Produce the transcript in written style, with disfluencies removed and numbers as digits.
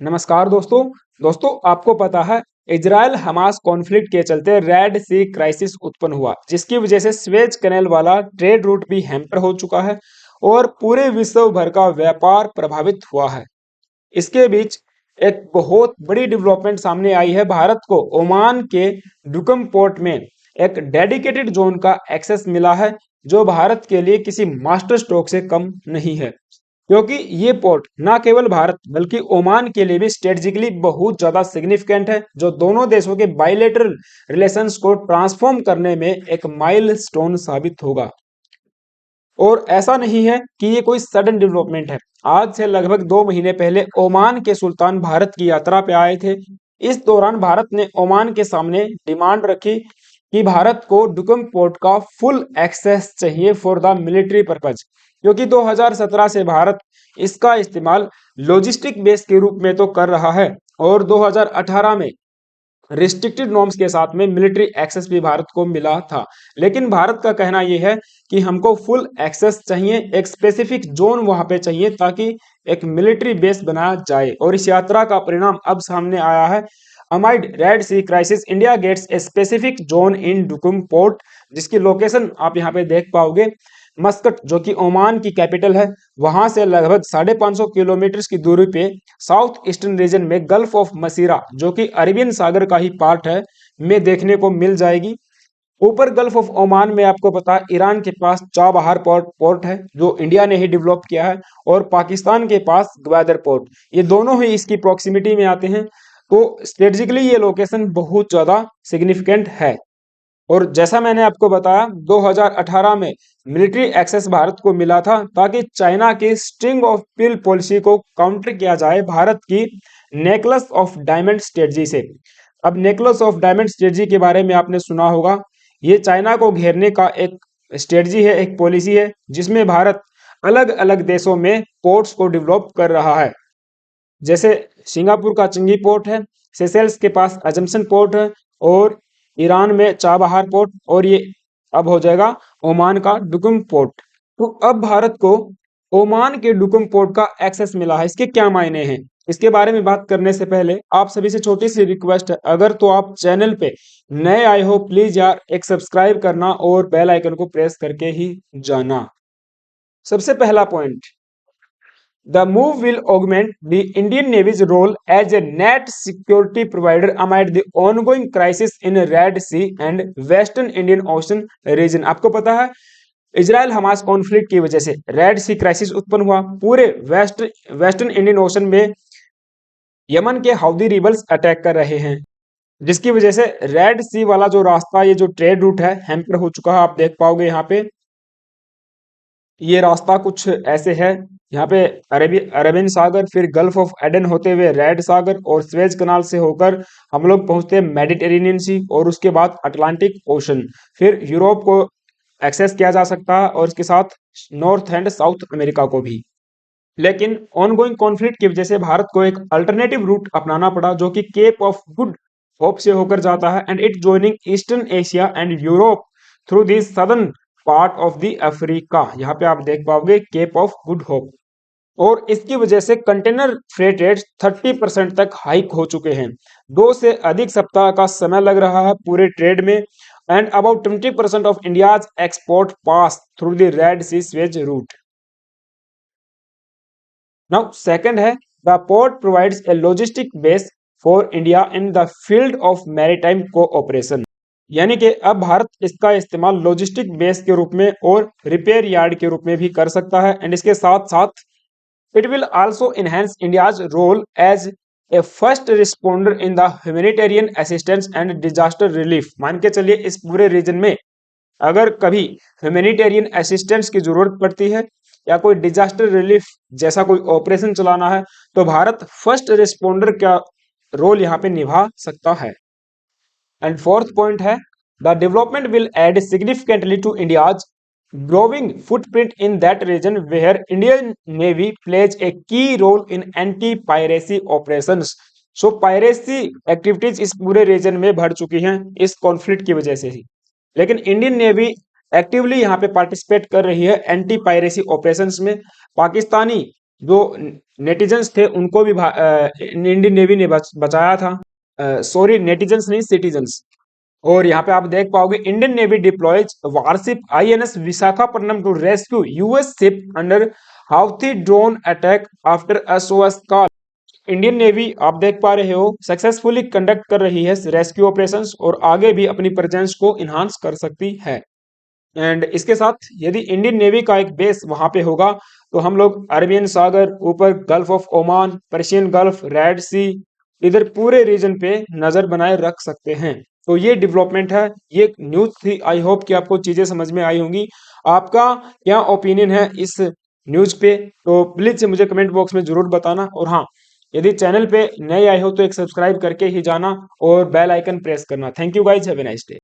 नमस्कार दोस्तों। आपको पता है इजराइल हमास कॉन्फ्लिक्ट के चलते रेड सी क्राइसिस उत्पन्न हुआ, जिसकी वजह से स्वेज कैनाल वाला ट्रेड रूट भी हैम्पर हो चुका है और पूरे विश्व भर का व्यापार प्रभावित हुआ है। इसके बीच एक बहुत बड़ी डेवलपमेंट सामने आई है। भारत को ओमान के डुकम पोर्ट में एक डेडिकेटेड जोन का एक्सेस मिला है, जो भारत के लिए किसी मास्टर स्ट्रोक से कम नहीं है, क्योंकि ये पोर्ट न केवल भारत बल्कि ओमान के लिए भी स्ट्रेटेजिकली बहुत ज्यादा सिग्निफिकेंट है, जो दोनों देशों के बायलैटरल रिलेशंस को ट्रांसफॉर्म करने में एक माइलस्टोन साबित होगा। और ऐसा नहीं है कि ये कोई सडन डेवलपमेंट है। आज से लगभग 2 महीने पहले ओमान के सुल्तान भारत की यात्रा पे आए थे। इस दौरान भारत ने ओमान के सामने डिमांड रखी कि भारत को डुकम पोर्ट का फुल एक्सेस चाहिए फॉर द मिलिट्री पर्पज, क्योंकि 2017 से भारत इसका इस्तेमाल लॉजिस्टिक बेस के रूप में तो कर रहा है और 2018 में रिस्ट्रिक्टेड नॉर्म्स के साथ में मिलिट्री एक्सेस भी भारत को मिला था। लेकिन भारत का कहना यह है कि हमको फुल एक्सेस चाहिए, एक स्पेसिफिक जोन वहां पे चाहिए ताकि एक मिलिट्री बेस बनाया जाए। और इस यात्रा का परिणाम अब सामने आया है। Amid Red Sea crisis, India gets a specific zone in Duqm port, जिसकी लोकेशन आप यहाँ पे देख पाओगे। मस्कट, जो कि ओमान की कैपिटल है, वहां से लगभग 550 किलोमीटर की दूरी पे साउथ ईस्टर्न रीजन में गल्फ ऑफ मसीरा, जो कि अरेबियन सागर का ही पार्ट है, में देखने को मिल जाएगी। ऊपर गल्फ ऑफ ओमान में आपको पता है ईरान के पास चाबहार पोर्ट है, जो इंडिया ने ही डेवलप किया है, और पाकिस्तान के पास ग्वादर पोर्ट, ये दोनों ही इसकी प्रॉक्सिमिटी में आते हैं। तो स्ट्रेटेजिकली ये लोकेशन बहुत ज्यादा सिग्निफिकेंट है। और जैसा मैंने आपको बताया, 2018 में मिलिट्री एक्सेस भारत को मिला था ताकि चाइना की स्ट्रिंग ऑफ पील पॉलिसी को काउंटर किया जाए भारत की नेकलेस ऑफ डायमंड स्ट्रेटजी से। अब नेकलेस ऑफ डायमंड स्ट्रेटजी के बारे में आपने सुना होगा। ये चाइना को घेरने का एक स्ट्रेटजी है, एक पॉलिसी है, जिसमें भारत अलग अलग देशों में पोर्ट्स को डेवलप कर रहा है। जैसे सिंगापुर का चंगी पोर्ट है, सेशेल्स के पास अजम्पशन पोर्ट है, और ईरान में चाबहार पोर्ट, और ये अब हो जाएगा ओमान का डुकुम पोर्ट। तो अब भारत को ओमान के डुकुम पोर्ट का एक्सेस मिला है। इसके क्या मायने हैं, इसके बारे में बात करने से पहले आप सभी से छोटी सी रिक्वेस्ट है, अगर तो आप चैनल पे नए आए हो, प्लीज यार एक सब्सक्राइब करना और बेल आइकन को प्रेस करके ही जाना। सबसे पहला point, the move will augment the Indian Navy's role as a net security provider amid the ongoing crisis in Red Sea and Western Indian Ocean region। आपको पता है इजराइल हमास कॉन्फ्लिक्ट की वजह से रेड सी क्राइसिस उत्पन्न हुआ। पूरे western Indian ocean में यमन के हौदी रिबल्स अटैक कर रहे हैं, जिसकी वजह से रेड सी वाला जो रास्ता, ये जो ट्रेड रूट है, हैम्पर हो चुका है। आप देख पाओगे यहाँ पे ये रास्ता कुछ ऐसे है। यहाँ पे अरेबियन सागर, फिर गल्फ ऑफ एडन होते हुए रेड सागर और स्वेज कनाल से होकर हम लोग पहुंचते हैं मेडिटेरेनियन सी, और उसके बाद अटलांटिक ओशन, फिर यूरोप को एक्सेस किया जा सकता है, और इसके साथ नॉर्थ एंड साउथ अमेरिका को भी। लेकिन ऑनगोइंग कॉन्फ्लिक्ट की वजह से भारत को एक अल्टरनेटिव रूट अपनाना पड़ा, जो कि केप ऑफ गुड होप से होकर जाता है, and it joining eastern Asia and Europe through the southern part of the Africa. यहाँ पे आप देख पाओगे केप ऑफ गुड होप। और इसकी वजह से कंटेनर फ्रेट रेट 30% तक हाइक हो चुके हैं। 2 से अधिक सप्ताह का समय लग रहा है पूरे ट्रेड में, and about 20% of India's export pass through the Red Sea Suez route. Now second है, the port provides a logistic base for India in the field of maritime cooperation. यानी कि अब भारत इसका इस्तेमाल लॉजिस्टिक बेस के रूप में और रिपेयर यार्ड के रूप में भी कर सकता है। एंड इसके साथ साथ it will also enhance India's role as a first responder in the humanitarian assistance and disaster relief. मान के चलिए इस पूरे रीजन में अगर कभी ह्यूमैनिटेरियन असिस्टेंस की जरूरत पड़ती है या कोई डिजास्टर रिलीफ जैसा कोई ऑपरेशन चलाना है, तो भारत फर्स्ट रिस्पोंडर का रोल यहाँ पे निभा सकता है। एंड फोर्थ पॉइंट है, the development will aid significantly to India's growing footprint in that region where Indian Navy plays a key role in anti-piracy operations। So piracy activities इस पूरे reason में बढ़ चुकी हैं इस कॉन्फ्लिक्ट की वजह से ही, लेकिन इंडियन नेवी एक्टिवली यहाँ पे पार्टिसिपेट कर रही है एंटी पायरेसी ऑपरेशंस में। पाकिस्तानी जो नेटिजन्स थे उनको भी इंडियन नेवी ने बचाया था। सॉरी, नेटिजन्स नहीं, सिटीजन्स। और यहाँ पे आप देख पाओगे Indian navy deploys warship INS Visakhapatnam to rescue US ship under Houthi drone attack after SOS call. Indian navy आप देख पा रहे हो सक्सेसफुली कंडक्ट कर रही है रेस्क्यू ऑपरेशंस और आगे भी अपनी प्रेजेंस को इन्हांस कर सकती है। एंड इसके साथ यदि इंडियन नेवी का एक बेस वहां पे होगा तो हम लोग अरबियन सागर, ऊपर Gulf of Oman, Persian Gulf, Red Sea, इधर पूरे रीजन पे नजर बनाए रख सकते हैं। तो ये डेवलपमेंट है, ये न्यूज थी। आई होप कि आपको चीजें समझ में आई होंगी। आपका क्या ओपिनियन है इस न्यूज पे, तो प्लीज मुझे कमेंट बॉक्स में जरूर बताना। और हाँ, यदि चैनल पे नए आए हो तो एक सब्सक्राइब करके ही जाना और बेल आइकन प्रेस करना। Thank you guys, have a nice day.